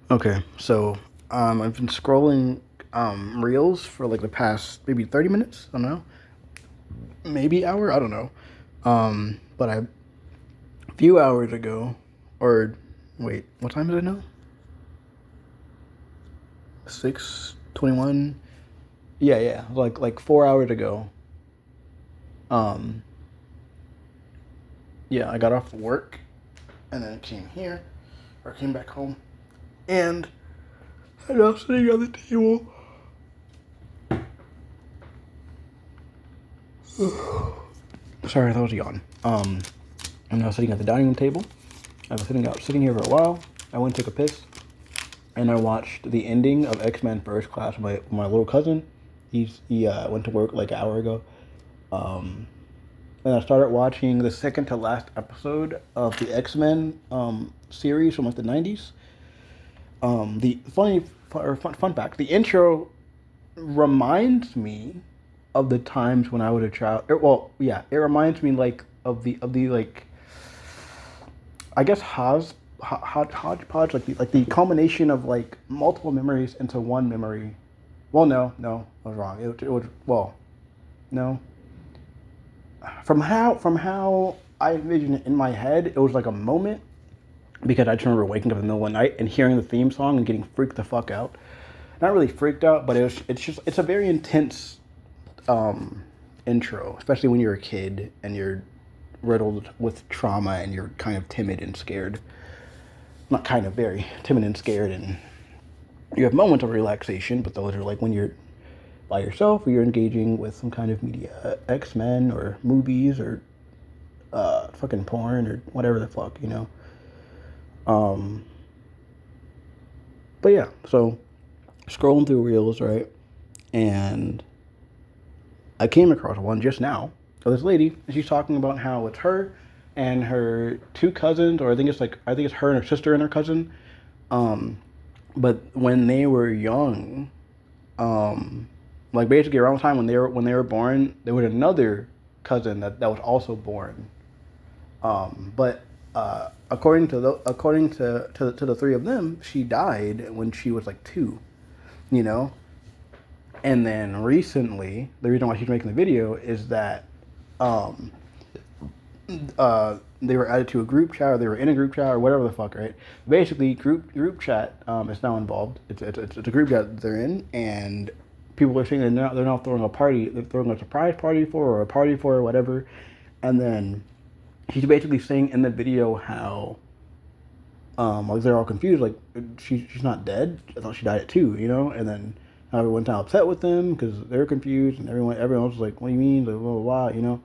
Okay, so I've been scrolling reels for like the past maybe 30 minutes. I don't know, maybe hour. I don't know. But a few hours ago, or wait, what time is it now? 6:21. Yeah, like 4 hours ago. Um, yeah, I got off work and then came here, or came back home, and I'm now sitting on the table. Sorry, that was a yawn. I'm now sitting at the dining room table. I was sitting here for a while. I went and took a piss, and I watched the ending of X-Men First Class with my little cousin. He went to work like an hour ago, um, and I started watching the second to last episode of the X-Men series from like the '90s. The fun fact: the intro reminds me of the times when I was a child. Well, yeah, it reminds me like of the like I guess hodgepodge, like the culmination of like multiple memories into one memory. Well, no, I was wrong. It was well, no. From how I envisioned it in my head, it was like a moment because I just remember waking up in the middle of the night and hearing the theme song and getting freaked the fuck out. Not really freaked out, but it's a very intense um, intro, especially when you're a kid and you're riddled with trauma and you're kind of timid and scared. Not kind of, very timid and scared, and you have moments of relaxation, but those are like when you're by yourself or you're engaging with some kind of media, X-Men or movies or fucking porn or whatever the fuck, you know. Um, but yeah, so scrolling through reels, right, and I came across one just now of this lady, and she's talking about how it's her and her two cousins, or I think it's her and her sister and her cousin. Um, but when they were young, um, like basically around the time when they were born, there was another cousin that was also born. But according to the three of them, she died when she was like two. You know, and then recently, the reason why she's making the video is that um, they were added to a group chat, or they were in a group chat, or whatever the fuck, right? Basically, group chat is now involved. It's a group chat that they're in, and people are saying they're now throwing a party. They're throwing a surprise party for, or a party for, or whatever. And then she's basically saying in the video how like they're all confused, like she's not dead. I thought she died at two, you know. And then everyone's now upset with them because they're confused, and everyone was like, "What do you mean?" Like, blah blah blah, you know.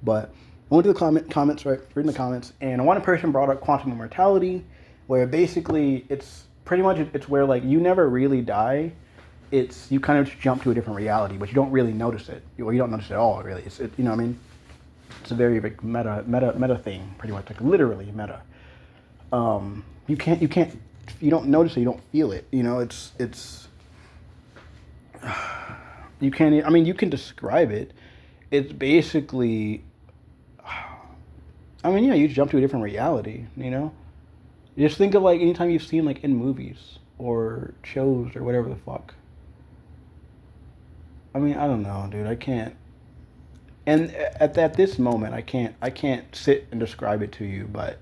But I went to the comments, right, reading the comments, and one person brought up quantum immortality, where basically it's where like you never really die. It's you kind of just jump to a different reality, but you don't really notice it. You don't notice it at all, really. You know what I mean? It's a very big meta thing, pretty much like literally meta. You can't you don't notice it, you don't feel it. You know, it's you can't. I mean, you can describe it. It's basically. I mean, yeah, you jump to a different reality. You know, just think of like anytime you've seen like in movies or shows or whatever the fuck. I mean, I don't know, dude. I can't. And at this moment, I can't sit and describe it to you. But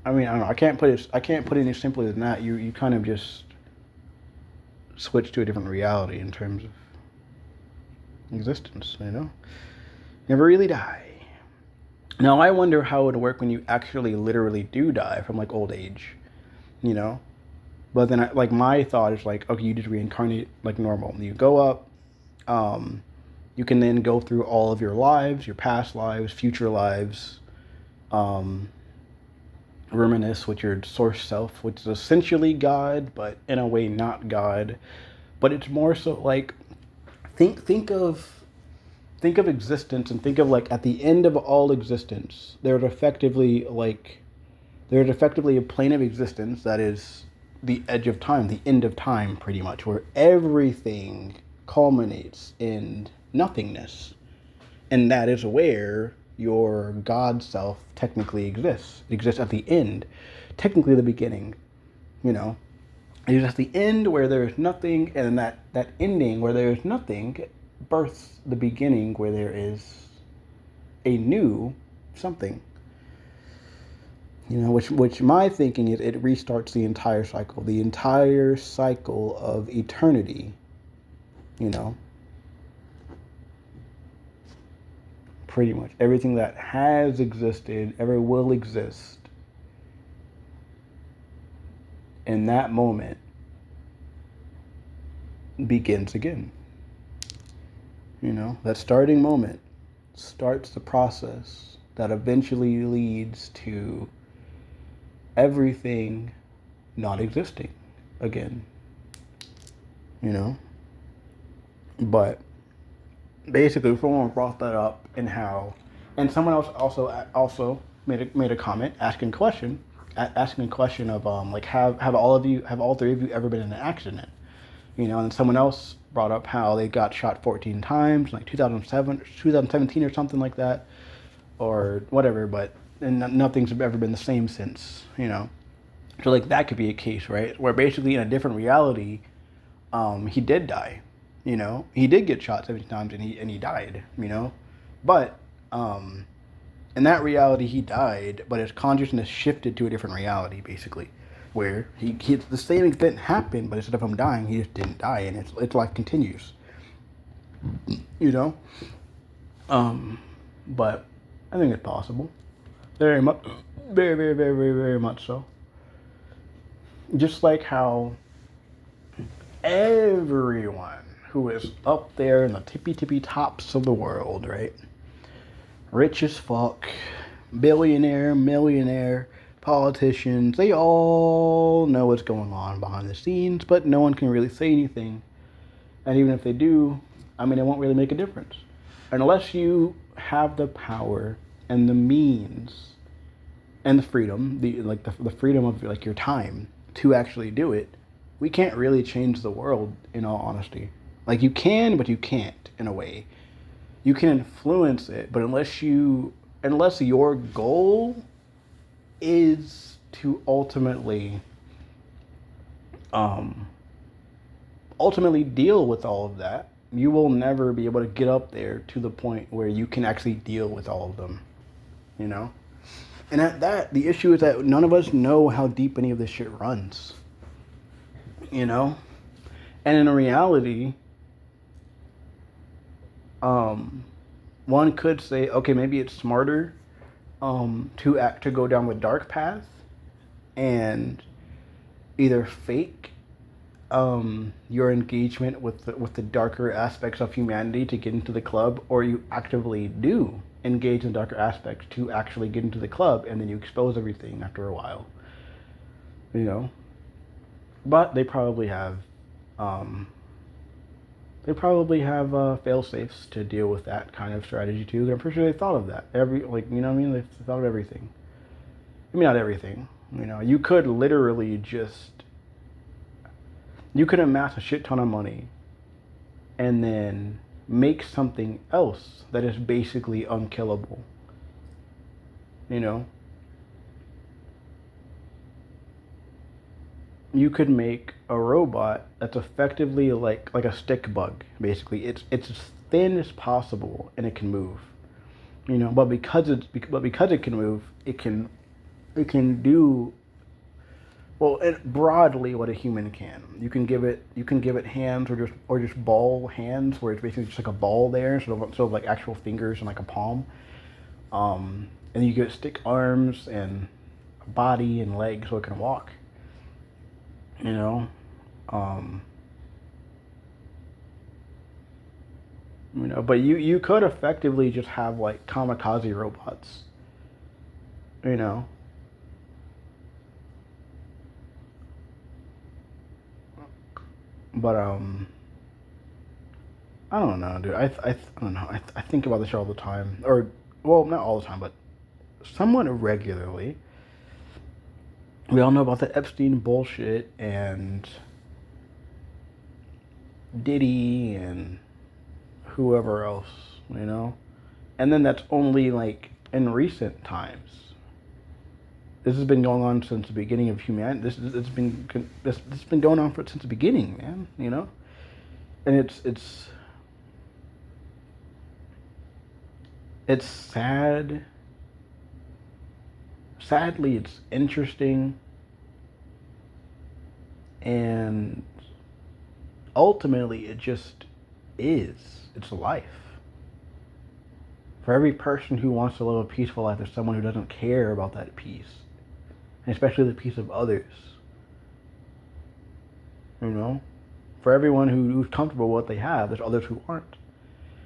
I mean, I don't know. I can't put it any simpler than that. You kind of just switch to a different reality in terms of existence. You know, never really die. Now I wonder how it would work when you actually literally do die from like old age. You know, but then like my thought is like, okay, you just reincarnate like normal. You go up. Um, you can then go through all of your lives, your past lives, future lives. Um, Reminisce with your source self, which is essentially God, but in a way not God. But it's more so like think of existence and think of like at the end of all existence, there's effectively a plane of existence that is the edge of time, the end of time, pretty much, where everything culminates in nothingness, and that is where your God self technically exists. It exists at the end, technically the beginning, you know. It is at the end where there is nothing, and that ending where there is nothing births the beginning where there is a new something. You know, which my thinking is it restarts the entire cycle of eternity. You know, pretty much everything that has existed, ever will exist, in that moment begins again. You know, that starting moment starts the process that eventually leads to everything not existing again. You know? But basically someone brought that up and how, and someone else also made a comment asking a question of like have all three of you ever been in an accident? You know, and someone else brought up how they got shot 14 times, like 2017 or something like that, or whatever. But and nothing's ever been the same since. You know, so like that could be a case, right? Where basically in a different reality, he did die. You know, he did get shot 17 times and he died. You know, but in that reality he died, but his consciousness shifted to a different reality, basically, where he the same event happened, but instead of him dying, he just didn't die, and its life continues. You know, but I think it's possible, very much, very much so. Just like how everyone who is up there in the tippy tops of the world, right? Rich as fuck, billionaire, millionaire, politicians, they all know what's going on behind the scenes, but no one can really say anything. And even if they do, I mean, it won't really make a difference. Unless you have the power and the means and the freedom, the freedom of like your time to actually do it, we can't really change the world, in all honesty. Like you can, but you can't, in a way. You can influence it, but unless your goal is to ultimately deal with all of that, you will never be able to get up there to the point where you can actually deal with all of them. You know? And at that, the issue is that none of us know how deep any of this shit runs. You know? And in reality, one could say, okay, maybe it's smarter to go down the dark path and either fake your engagement with the darker aspects of humanity to get into the club, or you actively do engage in darker aspects to actually get into the club, and then you expose everything after a while. You know, but they probably have fail safes to deal with that kind of strategy too. I'm pretty sure they thought of that. You know what I mean? They thought of everything. I mean, not everything. You know, you could literally you could amass a shit ton of money and then make something else that is basically unkillable. You know? You could make a robot that's effectively like a stick bug. Basically, it's as thin as possible and it can move. You know, but because it can move, it can do well broadly what a human can. You can give it hands or just ball hands where it's basically just like a ball there instead of like actual fingers and like a palm. And you get stick arms and a body and legs so it can walk. You know, but you could effectively just have like kamikaze robots. You know, but I don't know, dude. I don't know. I think about this all the time, or well, not all the time, but somewhat regularly. We all know about the Epstein bullshit and Diddy and whoever else, you know. And then that's only like in recent times. This has been going on since the beginning of humanity. This has been going on since the beginning, man. You know, and it's sad. Sadly, it's interesting, and ultimately, it just is. It's life. For every person who wants to live a peaceful life, there's someone who doesn't care about that peace, and especially the peace of others. You know, for everyone who's comfortable with what they have, there's others who aren't.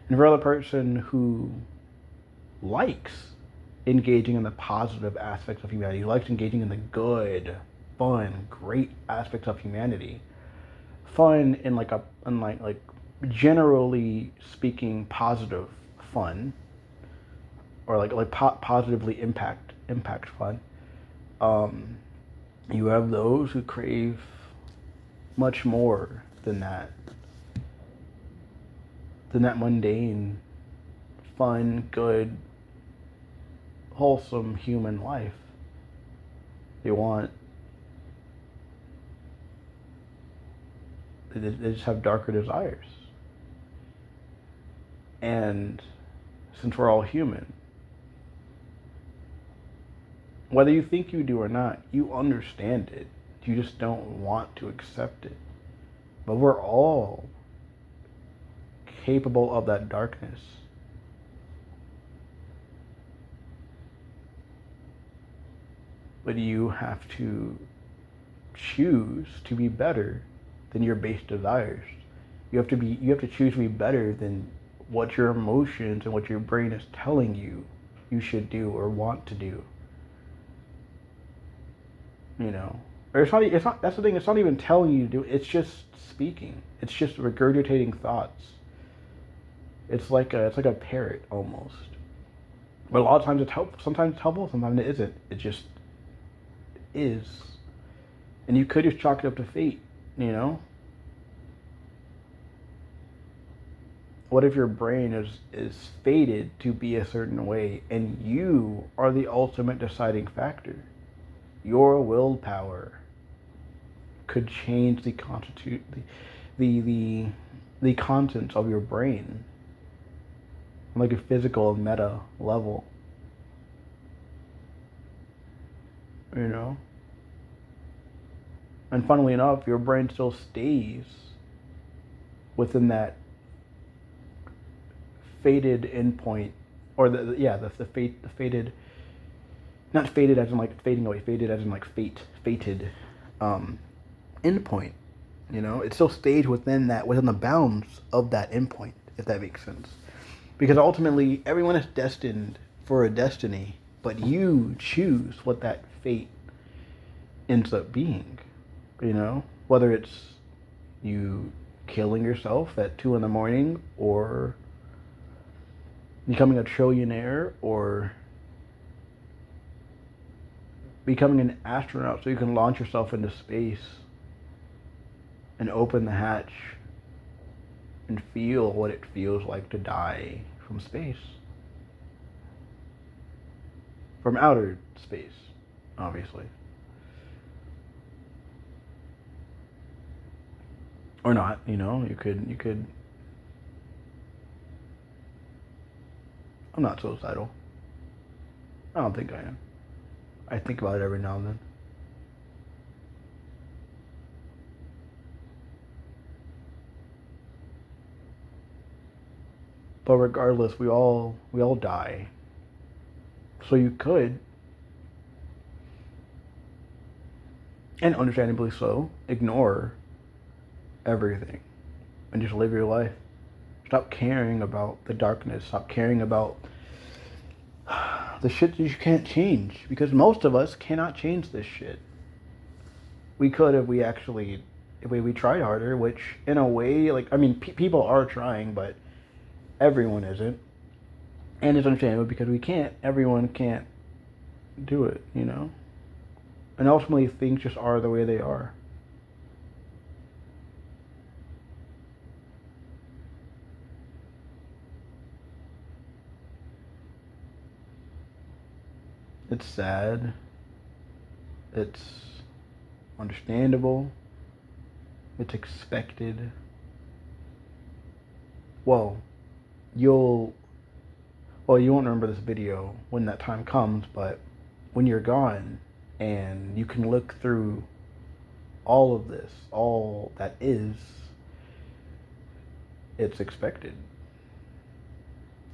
And for other person who likes engaging in the positive aspects of humanity, who likes engaging in the good, fun, great aspects of humanity, fun in like generally speaking positive fun, or positively impact fun. You have those who crave much more than that mundane, fun, good, wholesome human life. They just have darker desires. And since we're all human, whether you think you do or not, you understand it. You just don't want to accept it. But we're all capable of that darkness. But you have to choose to be better than your base desires. You have to choose to be better than what your emotions and what your brain is telling you should do or want to do. You know, or it's not. That's the thing. It's not even telling you to do. It's just speaking. It's just regurgitating thoughts. It's like a parrot almost. But a lot of times it's helpful. Sometimes it's helpful. Sometimes it isn't. It just is. And you could just chalk it up to fate. You know. What if your brain is fated to be a certain way, and you are the ultimate deciding factor? Your willpower could change the the contents of your brain on like a physical meta level. You know? And funnily enough, your brain still stays within that fated endpoint, or the fated, not faded as in like fading away, faded as in like fated endpoint. You know, it still stays within the bounds of that endpoint, if that makes sense. Because ultimately, everyone is destined for a destiny, but you choose what that fate ends up being. You know, whether it's you killing yourself at 2 a.m, or becoming a trillionaire, or becoming an astronaut so you can launch yourself into space and open the hatch and feel what it feels like to die from space. From outer space, obviously. Or not, you know, you could I'm not suicidal. I don't think I am. I think about it every now and then. But regardless, we all die. So you could, and understandably so, ignore everything and just live your life. Stop caring about the darkness. Stop caring about the shit that you can't change, because most of us cannot change this shit. We could if we tried harder, which in a way, like, I mean, people are trying, but everyone isn't. And it's understandable because everyone can't do it, you know? And ultimately, things just are the way they are. It's sad. It's understandable. It's expected. Well, you'll you won't remember this video when that time comes, but when you're gone and you can look through all of this, all that is, it's expected.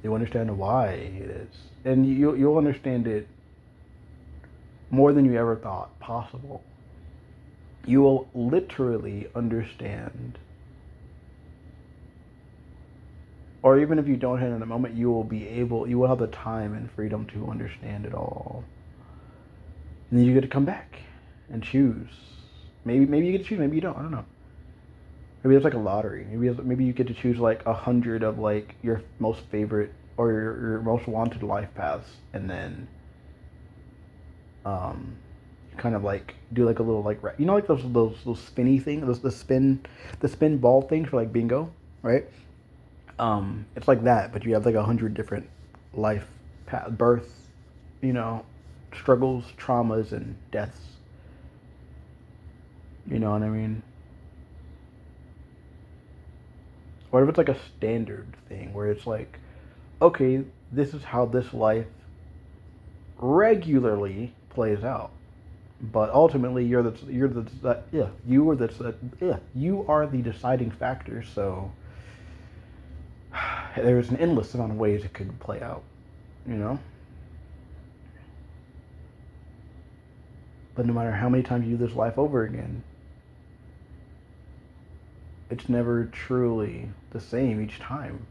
You understand why it is, and you'll understand it more than you ever thought possible. You will literally understand, or even if you don't have it in the moment, you will have the time and freedom to understand it all. And then you get to come back and choose. Maybe you get to choose, maybe you don't. I don't know. Maybe it's like a lottery. Maybe you get to choose like 100 of like your most favorite or your most wanted life paths, and then kind of like do like a little like like those spinny things, the spin ball things for like bingo, right? It's like that, but you have like 100 different life path, birth, struggles, traumas, and deaths. You know what I mean? What if it's like a standard thing where it's like, okay, this is how this life regularly plays out, but ultimately you are the deciding factor. So there's an endless amount of ways it could play out, you know. But no matter how many times you do this life over again, it's never truly the same each time.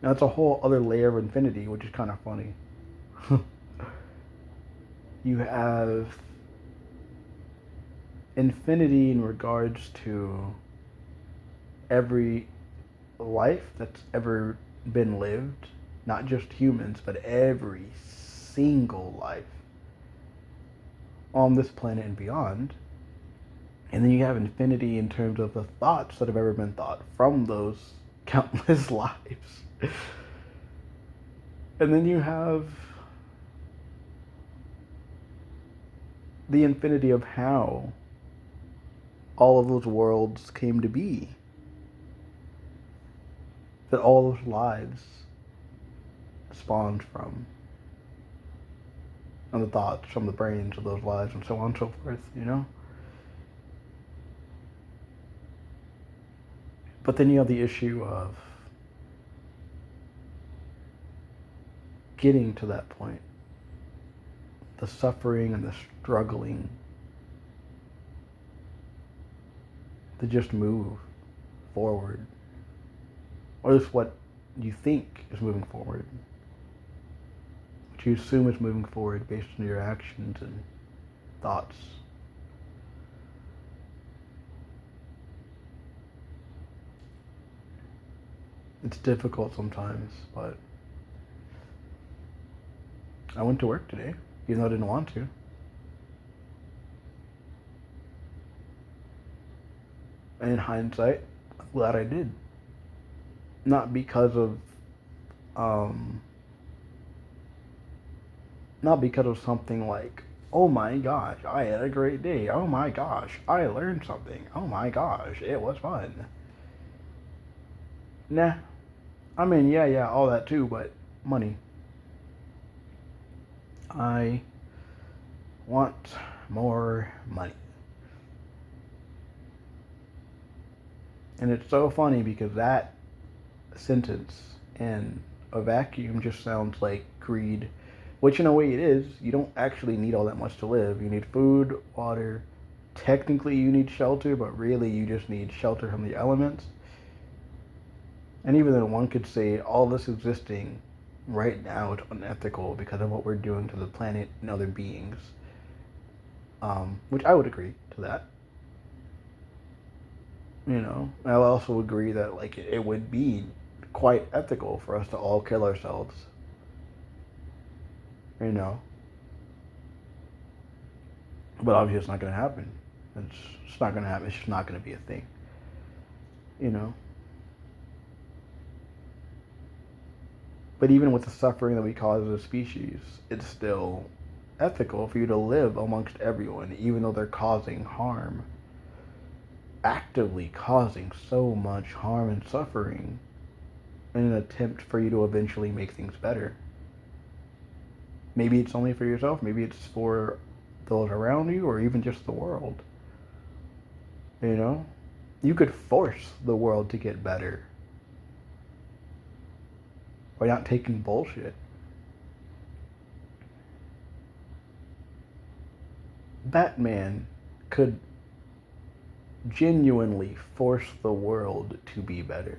Now, that's a whole other layer of infinity, which is kind of funny. You have infinity in regards to every life that's ever been lived, not just humans, but every single life on this planet and beyond. And then you have infinity in terms of the thoughts that have ever been thought from those countless lives. And then you have the infinity of how all of those worlds came to be. That all those lives spawned from. And the thoughts from the brains of those lives and so on and so forth, you know? But then you have the issue of getting to that point. The suffering and the struggling to just move forward. Or just what you think is moving forward. What you assume is moving forward based on your actions and thoughts. It's difficult sometimes, but I went to work today, even though I didn't want to. And in hindsight, I'm glad I did. Not because of something like, oh my gosh, I had a great day. Oh my gosh, I learned something. Oh my gosh, it was fun. Nah. I mean, yeah, all that too, but money. I want more money. And it's so funny because that sentence in a vacuum just sounds like greed, which in a way it is. You don't actually need all that much to live. You need food, water. Technically you need shelter, but really you just need shelter from the elements. And even then one could say all this existing right now is unethical because of what we're doing to the planet and other beings. Which I would agree to that. You know, I'll also agree that like it would be quite ethical for us to all kill ourselves. You know. But obviously it's not going to happen. It's not going to happen. It's just not going to be a thing. You know. But even with the suffering that we cause as a species, it's still ethical for you to live amongst everyone, even though they're causing harm, actively causing so much harm and suffering in an attempt for you to eventually make things better. Maybe it's only for yourself, maybe it's for those around you, or even just the world. You know? You could force the world to get better by not taking bullshit. Batman could genuinely force the world to be better.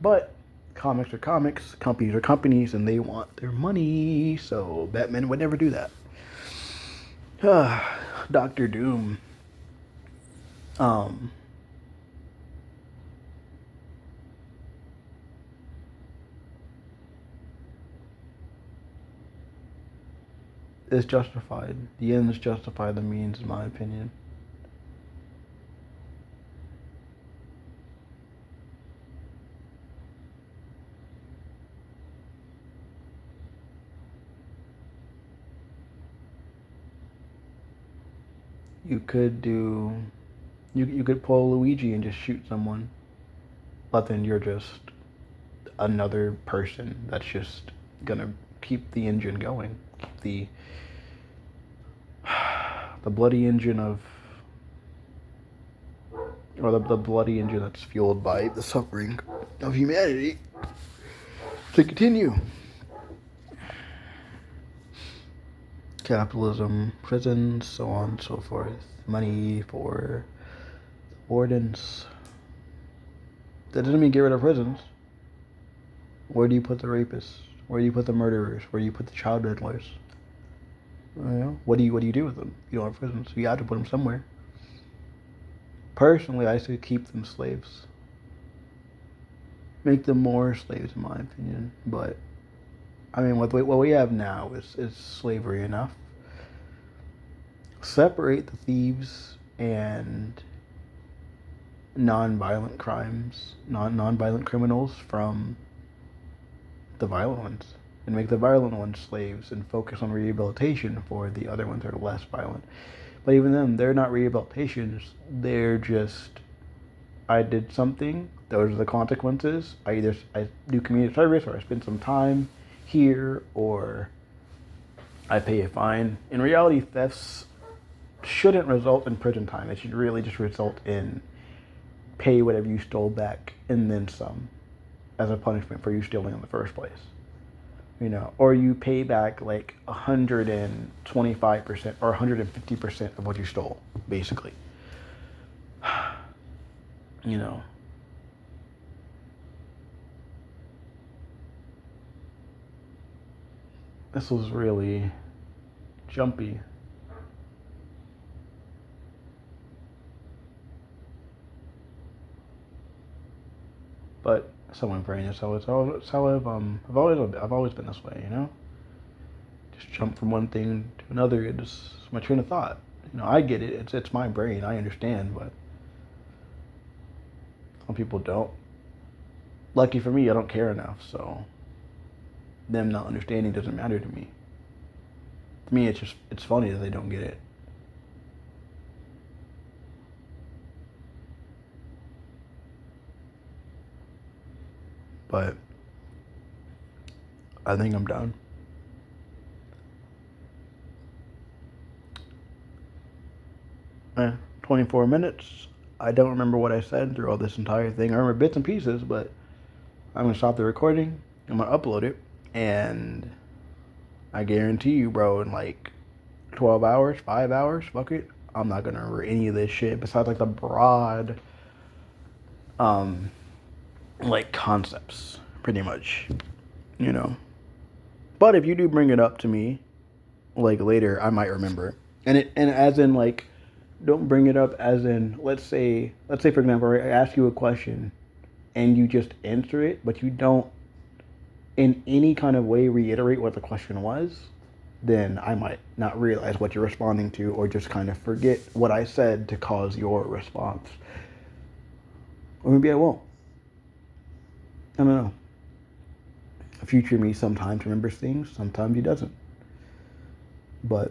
But comics are comics, companies are companies, and they want their money, so Batman would never do that. Doctor Doom. Is justified. The ends justify the means, in my opinion. You could do, you could pull Luigi and just shoot someone, but then you're just another person that's just gonna keep the engine going, keep the bloody engine of, or the bloody engine that's fueled by the suffering of humanity to continue. Capitalism, prisons, so on and so forth. Money for wardens. That doesn't mean get rid of prisons. Where do you put the rapists? Where do you put the murderers? Where do you put the child diddlers? You know, what do you do with them? You don't have prisons, so you have to put them somewhere. Personally, I say keep them slaves. Make them more slaves, in my opinion. But I mean, what we have now is slavery enough. Separate the thieves and non-violent crimes, non-violent criminals from the violent ones, and make the violent ones slaves and focus on rehabilitation for the other ones that are less violent. But even then, they're not rehabilitations. They're just, I did something, those are the consequences. I do community service, or I spend some time here, or I pay a fine. In reality, thefts shouldn't result in prison time. It should really just result in pay whatever you stole back and then some as a punishment for you stealing in the first place. You know, or you pay back like 125% or 150% of what you stole, basically. You know. This was really jumpy. But so my brain is how I've always been this way, you know. Just jump from one thing to another. It's my train of thought. You know, I get it. It's my brain. I understand, but some people don't. Lucky for me, I don't care enough, so them not understanding doesn't matter to me. To me, it's funny that they don't get it. But I think I'm done. 24 minutes. I don't remember what I said through all this entire thing. I remember bits and pieces, but I'm gonna stop the recording. I'm gonna upload it, and I guarantee you, bro, in like 12 hours, 5 hours, fuck it, I'm not gonna remember any of this shit besides like the broad, like concepts, pretty much, you know. But if you do bring it up to me, like later, I might remember. And as in like, don't bring it up as in, let's say for example, I ask you a question, and you just answer it, but you don't in any kind of way reiterate what the question was, then I might not realize what you're responding to, or just kind of forget what I said to cause your response. Or maybe I won't. I don't know. Future me sometimes remembers things, sometimes he doesn't. But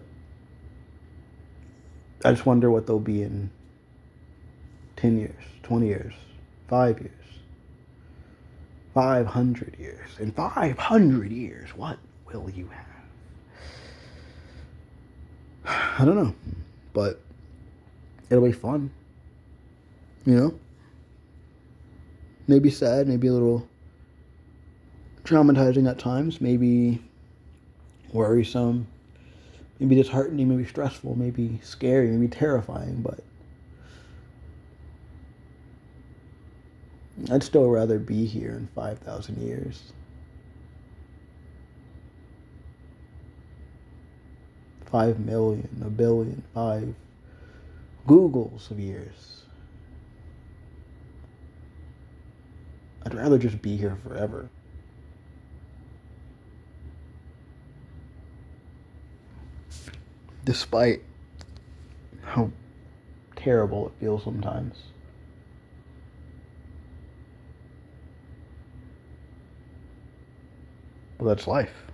I just wonder what they'll be in 10 years, 20 years, 5 years, 500 years. In 500 years, what will you have? I don't know. But it'll be fun. You know? Maybe sad, maybe a little traumatizing at times, maybe worrisome, maybe disheartening, maybe stressful, maybe scary, maybe terrifying, but I'd still rather be here in 5,000 years. 5 million, a billion, 5 Googles of years. I'd rather just be here forever. Despite how terrible it feels sometimes. Well, that's life.